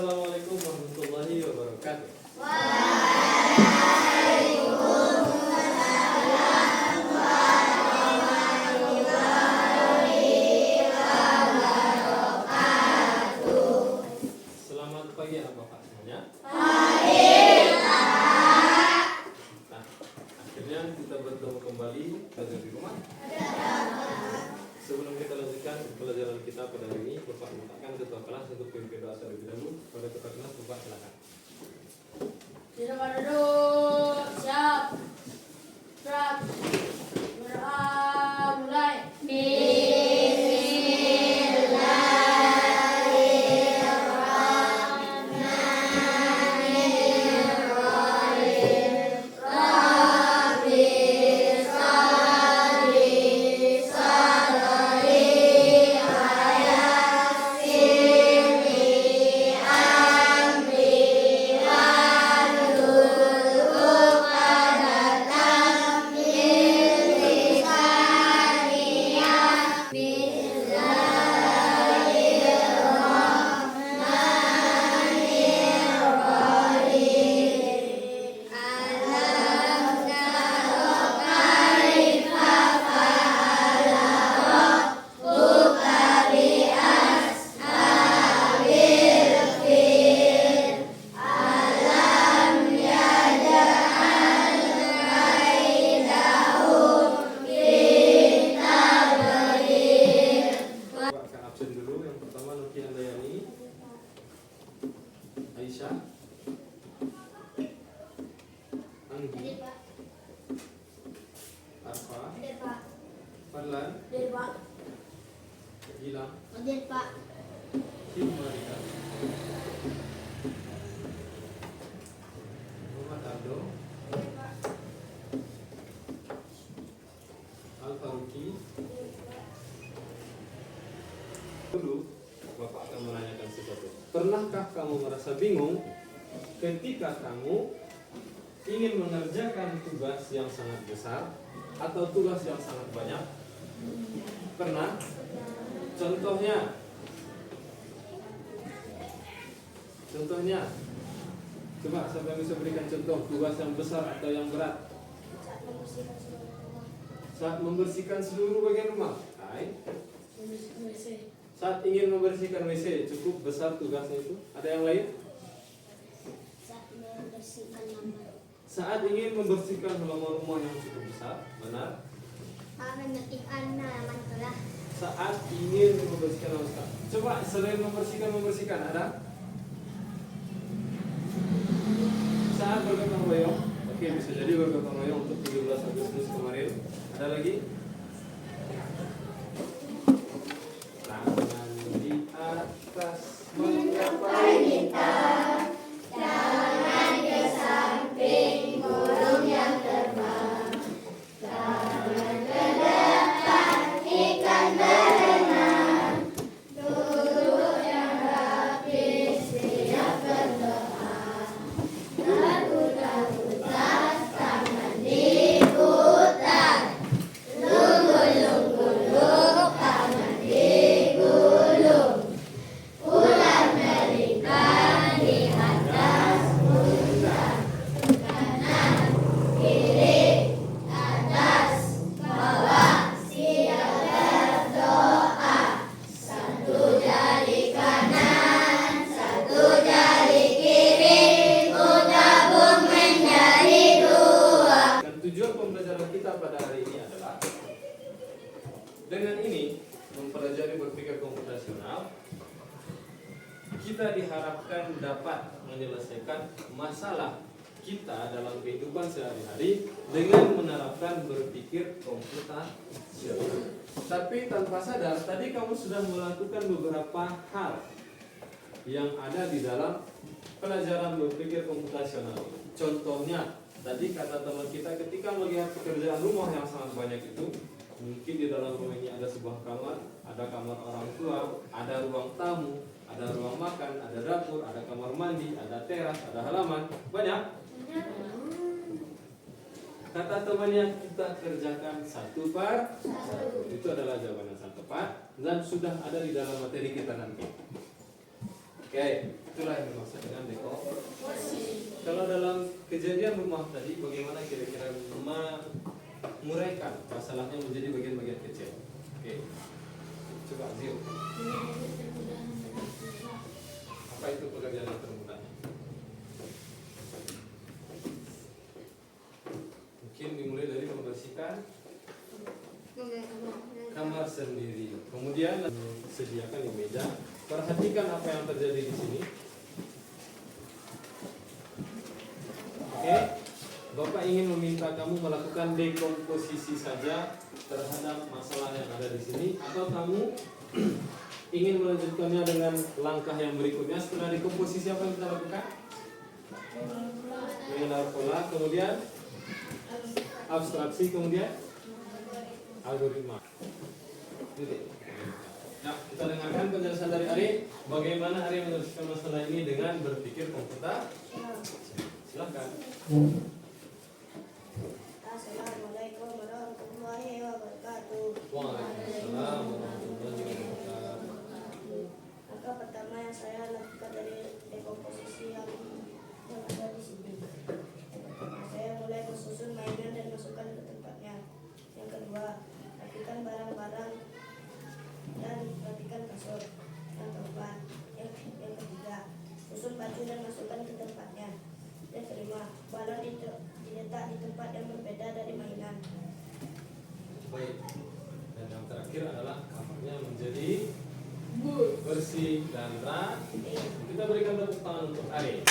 Assalamualaikum warahmatullahi wabarakatuh. Selamat pagi anak-anak semuanya. Nah, akhirnya kita bertemu kembali belajar di rumah. Sebelum kita lanjutkan pelajaran kita pada hari ini, Bapak mintakan ketua kelas untuk pimpin doa terlebih dahulu. Pada ketua kelas, Bapak silakan. Tidak pada duduk, siap, gerak, berdoa, mulai. Aisyah, Anggi, Arfa, Fadlan, Gilang, Himarika, Muhammad Aldo, Al-Faruqi. Dulu Bapak akan menanyakan sesuatu. Pernahkah kamu merasa bingung ketika kamu ingin mengerjakan tugas yang sangat besar atau tugas yang sangat banyak? Pernah? Contohnya, coba siapa yang bisa berikan contoh tugas yang besar atau yang berat? Saat membersihkan seluruh bagian rumah. Saat ingin membersihkan WC, cukup besar tugasnya itu. Ada yang lain? Saat ingin membersihkan halaman rumah yang cukup besar, benar? Saat ingin membersihkan halaman. Coba selain membersihkan ada? Saat bergotong royong. Oke, bisa jadi bergotong royong untuk 17 Agustus kemarin. Ada lagi? Tangan di atas menggapai bintang, tangan ke samping burung yang terbang, tangan ke depan ikan berenang, duduk yang rapi siap berdoa, berputar-putar tangan diputar, lungu-lungu tangan digulung, ular melingkar di atas pundak, kanan kiri atas bawah siap berdoa, satu jari kanan satu jari kiri menggabung menjadi dua. Dan tujuan pembelajaran kita pada hari ini adalah dengan ini mempelajari berpikir komputasional, kita diharapkan dapat menyelesaikan masalah kita dalam kehidupan sehari-hari dengan menerapkan berpikir komputasional. Tapi tanpa sadar, tadi kamu sudah melakukan beberapa hal yang ada di dalam pelajaran berpikir komputasional. Contohnya, tadi kata teman kita ketika melihat pekerjaan rumah yang sangat banyak itu, mungkin di dalam rumah ini ada sebuah kamar, ada kamar orang tua, ada ruang tamu, ada ruang makan, ada dapur, ada kamar mandi, ada teras, ada halaman, banyak. Kata temannya kita kerjakan satu per satu. Itu adalah jawaban yang sangat tepat dan sudah ada di dalam materi kita nanti. Oke. Itulah yang dimaksud dengan dekomposisi. Kalau dalam kejadian rumah tadi, bagaimana kira-kira menguraikan masalahnya menjadi bagian-bagian kecil? Oke, coba Zio. Apa itu pekerjaan yang termudah? Mungkin dimulai dari membersihkan kamar sendiri. Kemudian sediakan di meja. Perhatikan apa yang terjadi di sini. Oke, Bapak ingin meminta kamu melakukan dekomposisi saja terhadap masalah yang ada di sini, atau kamu ingin melanjutkannya dengan langkah yang berikutnya. Setelah dekomposisi apa yang kita lakukan? Mengenal pola, kemudian abstraksi, kemudian algoritma. Nah, kita dengarkan penjelasan dari Ari. Bagaimana Ari menyelesaikan masalah ini dengan berpikir komputer? Silakan. Assalamualaikum warahmatullahi wabarakatuh. Waalaikumsalam warahmatullahi wabarakatuh. Maka pertama yang saya lakukan dari dekomposisi yang ada di sini. Saya mulai mensusun mainan dan masukkan ke tempatnya. Yang kedua, rapikan barang-barang dan rapikan kasur. Yang keempat, yang ketiga, susun baju dan masukkan ke tempatnya. Yang kelima, balon diletak di tempat yang berbeda dari mainan. Baik. Dan yang terakhir adalah kamarnya menjadi bersih dan rapi. Kita berikan tepuk tangan untuk Ari.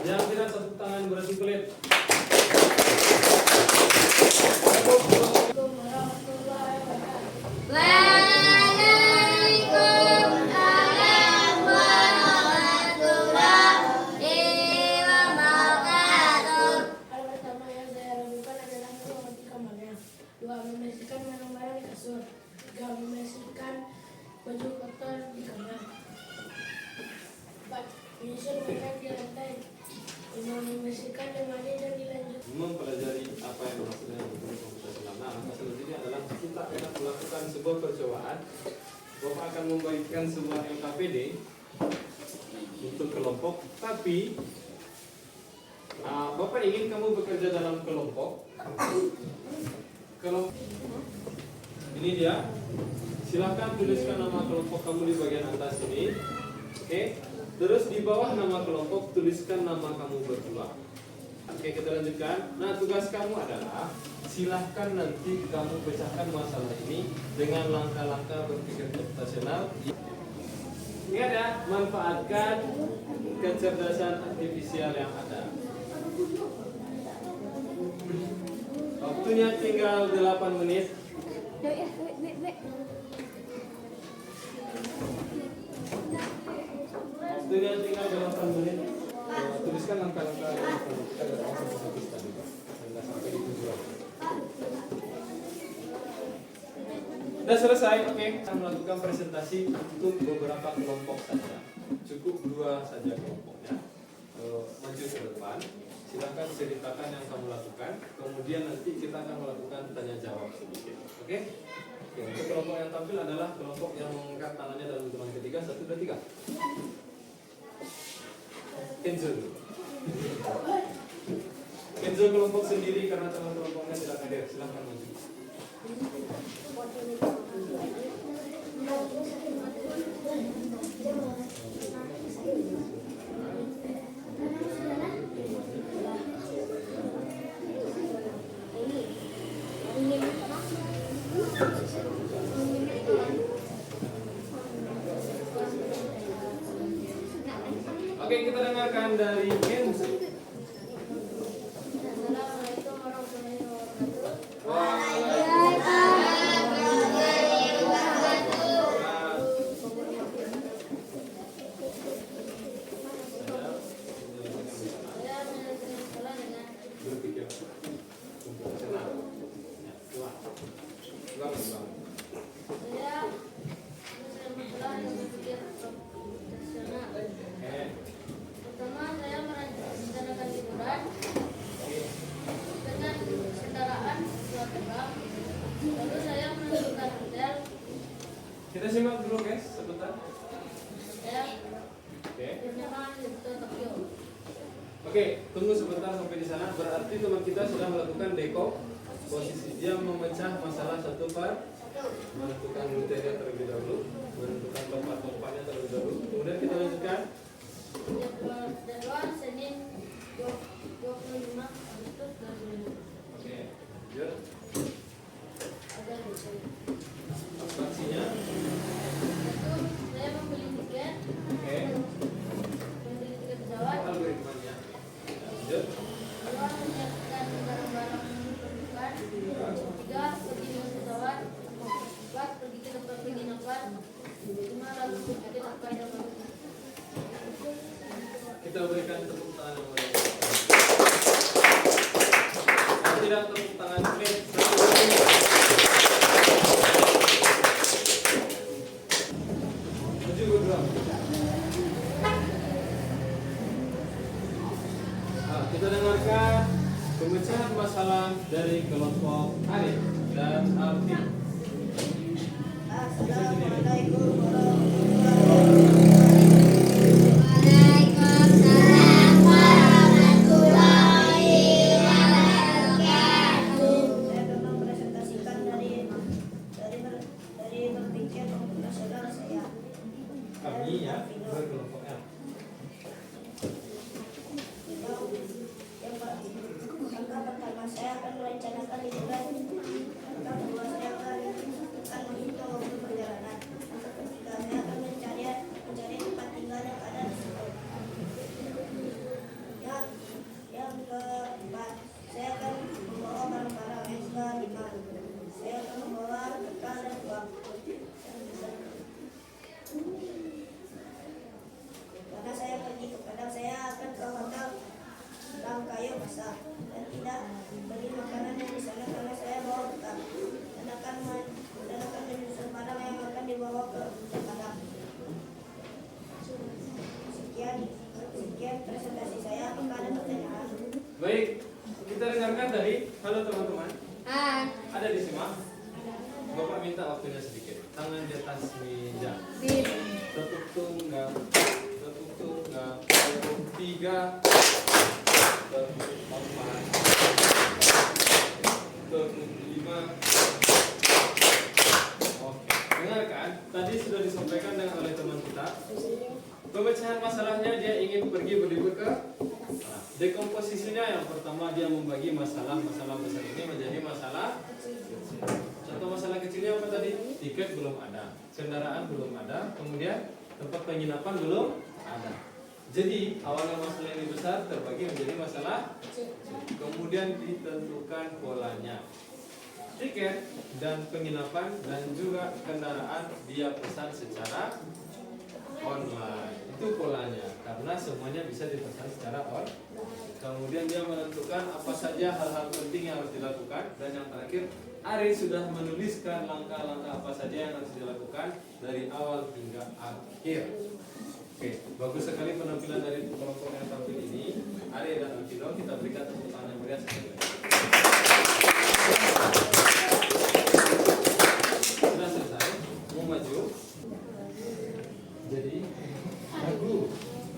Yang tidak tepuk tangan berarti pelit. Assalamualaikum warahmatullahi wabarakatuh. Hal pertama yang saya lakukan adalah mengamati kamarnya. 2. Membersihkan barang-barang di kasur. 3. Membersihkan baju kotor di kamar. 4. Menyusun mainan di lantai. 5. Membersihkan lemari dan dilanjut. Mempelajari apa yang dimaksud dengan ilmu komputasional. Nah, maka selanjutnya adalah kita akan melakukan sebuah percobaan. Bapak akan membagikan sebuah LKPD untuk kelompok, tapi Bapak ingin kamu bekerja dalam kelompok. Ini dia. Silahkan tuliskan nama kelompok kamu di bagian atas ini. Oke. Terus di bawah nama kelompok tuliskan nama kamu berdua. Oke, kita lanjutkan. Nah, tugas kamu adalah silahkan nanti kamu pecahkan masalah ini dengan langkah-langkah berpikir komputasional. Ingat ya, manfaatkan kecerdasan artifisial yang ada. Waktunya tinggal 8 menit. Waktunya tinggal 8 menit. Tuliskan langkah-langkah yang kita dari awal sampai habis tadi, hingga sampai di tujuan. Sudah selesai, oke. Kita melakukan presentasi untuk beberapa kelompok saja. Cukup 2 saja kelompoknya. Maju ke depan. Silahkan ceritakan yang kamu lakukan. Kemudian nanti kita akan melakukan tanya jawab sedikit. Oke? Oke, untuk kelompok yang tampil adalah kelompok yang mengangkat tangannya dalam hitungan ketiga. 1, 2, 3. Kenzo dulu. Kenzo kelompok sendiri karena teman kelompoknya tidak hadir. Silahkan maju. Oke, kita dengarkan dari Kenzo. Assalamualaikum warahmatullahi wabarakatuh. Saya menyelesaikan sekolah dengan Berpikir komputasional. Ya, ulang. Ulang. saya menyelesaikan sekolah dengan berpikir komputasional. Oke. Pertama, saya merancang rencana Oke. Jerman itu Tokyo. Oke, tunggu sebentar sampai di sana. Berarti teman kita sudah melakukan dekomposisi. Dia memecah masalah satu per menentukan rutenya terlebih dahulu, menentukan tempat-tempatnya terlebih dahulu. Kemudian kita lanjutkan. Jadwal Senin 25 Agustus 2005. Oke, lanjut. Ada di sini. Aksinya. Satu, saya membeli tiket. Oke. Membeli tiket pesawat. Algoritmanya. Lanjut. Dua, menyiapkan barang-barang kebutuhan. Tiga, pergi dengan pesawat. Empat, pergi ke tempat penginapan. Lima, lalu berpikir apa yang baru. Kita berikan tepuk tangan yang meriah. Kalau tidak tepuk tangan, please. Maju berdua. Nah, kita dengarkan pemecahan masalah dari kelompok Arif dan Alfi. Assalamualaikum warahmatullahi wabarakatuh. Saya akan mempresentasikan dari berpikir nasional saya. Kami ya, berkelompok L. Langkah pertama saya akan merencanakan liburan. Langkah kedua saya akan menghitung waktu perjalanan. Langkah ketiga saya akan mencari tempat tinggal yang ada di situ. Yang keempat saya akan membawa barang-barang. Yang kelima saya akan membawa bekal dan uang. Karena saya pergi ke Padang, saya akan ke hotel Langkayo basah dan tidak beli makanan yang di sana karena saya bawa bekal dan akan menyusun barang yang akan dibawa ke Padang. Sekian presentasi saya. Apakah ada pertanyaan? Baik, kita dengarkan tadi. Halo teman-teman. Hai. Ada di simak. Bapak minta waktunya sedikit. Tangan di atas meja. Tepuk tunggal. Tepuk tunggal. Tepuk tiga. Tepuk empat. Tepuk lima. Oke. Dengarkan. Tadi sudah disampaikan oleh teman kita. Pemecahan masalahnya dia ingin pergi berlibur ke. Dekomposisinya yang pertama dia membagi masalah-masalah besar ini menjadi masalah kecil. Contoh masalah kecilnya apa tadi? Tiket belum ada, kendaraan belum ada, kemudian tempat penginapan belum ada. Jadi awalnya masalah ini besar terbagi menjadi masalah kecil. Kemudian ditentukan polanya. Tiket dan penginapan dan juga kendaraan dia pesan secara online. Itu polanya karena semuanya bisa dipesan secara online. Kemudian dia menentukan apa saja hal-hal penting yang harus dilakukan. Dan yang terakhir, Ari sudah menuliskan langkah-langkah apa saja yang harus dilakukan dari awal hingga akhir. Oke, bagus sekali penampilan dari kelompok yang tampil ini. Ari dan Alvino, kita berikan tepuk tangan yang meriah sekali. Sudah selesai, mau maju. Jadi lagu.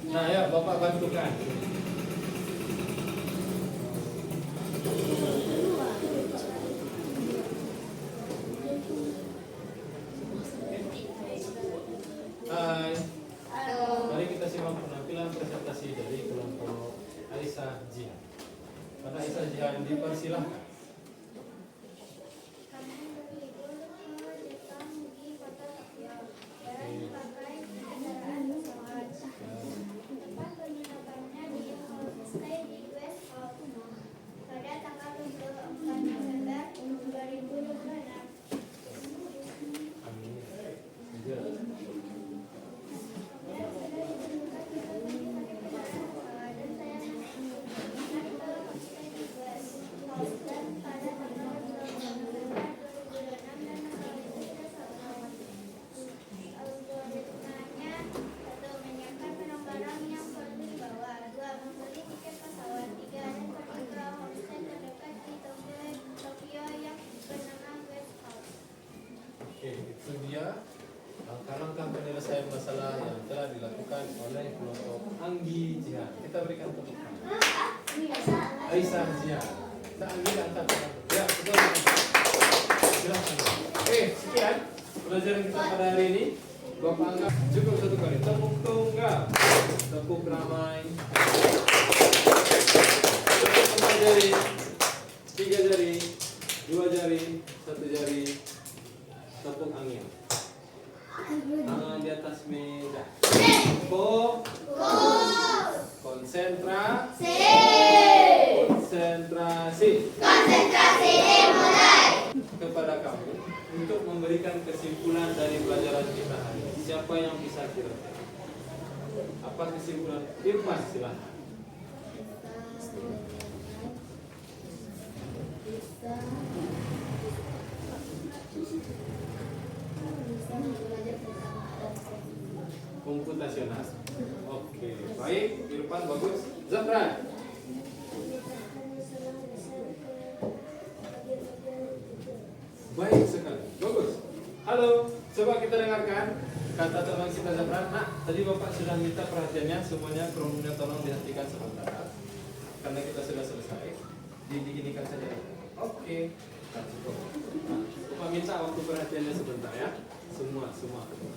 Nah ya, Bapak bantukan. Hai. Mari kita simak penampilan presentasi dari kelompok Aisyah Jihan. Pada Aisyah Jihan dipersilahkan. Kami berlibur ke Jepang di kota Tokyo dan pakai kendaraan pesawat. Tempat penginapannya di homestay di West Hall pada tanggal 24 November 2026. Amin. Dan sudah ditentukan kita pergi pakai kendaraan pesawat dan saya naik ke homestay di West Hall. kelompok Anggi Jihan. Kita berikan tepuk tangan. Aisyah Jihan. Kita Anggi angkat tangan. Ya, betul. Silakan. Oke, sekian pelajaran kita pada hari ini. Bapak anggap cukup satu kali. Tepuk tunggal, tepuk ramai. Tepuk 4 jari, 3 jari, 2 jari, 1 jari. Tepuk angin. Tangan di atas meja. Konsentrasi. Kepada kamu untuk memberikan kesimpulan dari pelajaran kita hari ini. Siapa yang bisa kira-kira? Apa kesimpulan? Irfan, silahkan. Komputasional. Oke, baik. Irfan bagus. Zafran. Baik sekali. Bagus. Halo, coba kita dengarkan kata teman kita Zafran. Nah, tadi Bapak sudah minta perhatiannya, semuanya kerumunan tolong dihentikan sebentar. Karena kita sudah selesai. Diginikan saja. Oke. Nah, cukup. Nah, Bapak minta waktu perhatiannya sebentar ya. Semua.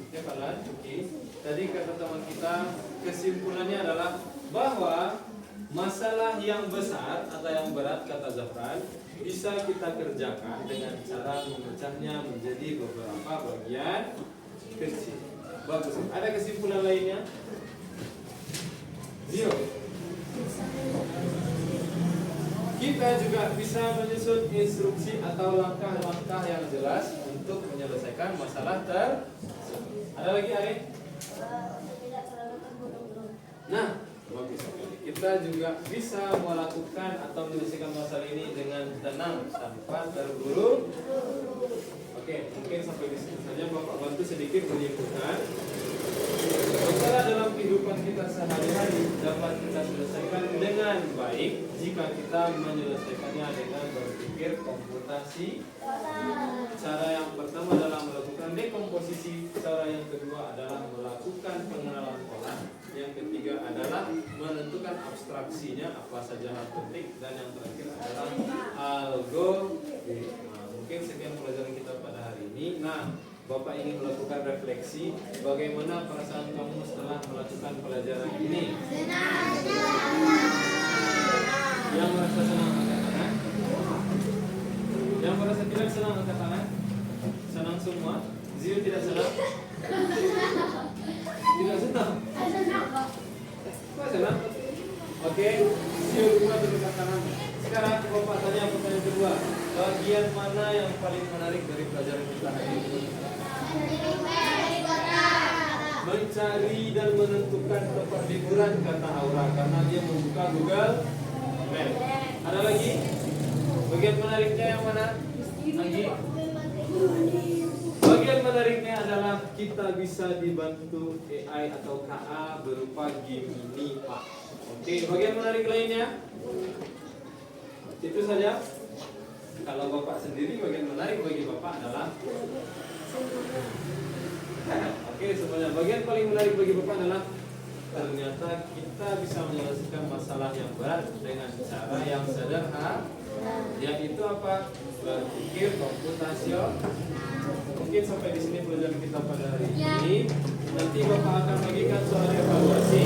Ya kalian, oke. Tadi kata teman kita, kesimpulannya adalah bahwa masalah yang besar atau yang berat kata Zafran bisa kita kerjakan dengan cara memecahnya menjadi beberapa bagian kecil. Bagus. Ada kesimpulan lainnya? Zio. Kita juga bisa menyusun instruksi atau langkah-langkah yang jelas untuk menyelesaikan masalah tersebut. Ada lagi, Ari? Nah, bagus. Kita juga bisa melakukan atau menyelesaikan masalah ini dengan tenang tanpa terburu. Oke, mungkin sampai di sini saja Bapak bantu sedikit menyimpulkan. Masalah dalam kehidupan kita sehari-hari dapat kita selesaikan dengan baik jika kita menyelesaikannya dengan berpikir komputasi. Cara yang pertama adalah melakukan dekomposisi, cara yang kedua adalah melakukan pengenalan pola, yang ketiga adalah menentukan abstraksinya apa saja hal penting, dan yang terakhir adalah algoritma. Mungkin sekian pelajaran kita pada hari ini. Nah, Bapak ingin melakukan refleksi, bagaimana perasaan kamu setelah melakukan pelajaran ini? Yang merasa senang angkat tangan. Yang merasa tidak senang angkat tangan. Senang semua. Zio tidak senang. Tidak senang. Kok senang? Oke, Zio buat angkat tangan. Sekarang Bapak tanya pertanyaan kedua. Bagian mana yang paling menarik dari pelajaran kita hari ini? Mencari dan menentukan tempat liburan kata Aura karena dia membuka Google Map. Ada lagi? Bagian menariknya yang mana? Anggi? Bagian menariknya adalah kita bisa dibantu AI atau KA berupa Gemini, Pak. Oke, bagian menarik lainnya? Itu saja. Kalau Bapak sendiri, bagian menarik bagi Bapak adalah oke, semuanya. Bagian paling menarik bagi Bapak adalah ternyata kita bisa menyelesaikan masalah yang berat dengan cara yang sederhana, yaitu apa? Berpikir komputasional. Mungkin sampai di sini pelajaran kita pada hari ini. Nanti Bapak akan bagikan soal evaluasi.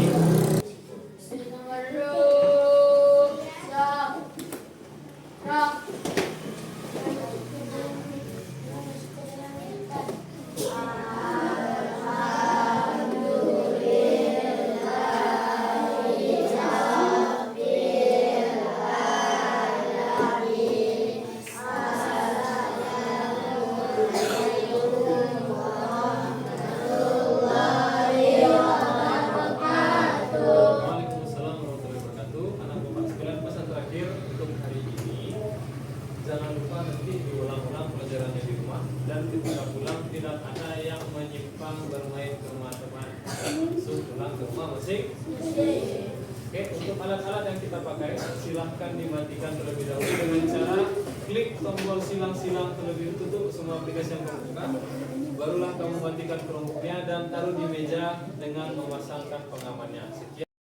Jangan lupa nanti diulang-ulang pelajarannya di rumah, dan ketika pulang tidak ada yang menyimpang bermain ke rumah teman, langsung pulang ke rumah masing-masing. Oke, untuk alat-alat yang kita pakai silahkan dimatikan terlebih dahulu dengan cara klik tombol silang-silang terlebih tutup semua aplikasi yang kamu buka. Barulah kamu matikan Chromebooknya dan taruh di meja dengan memasangkan pengamannya.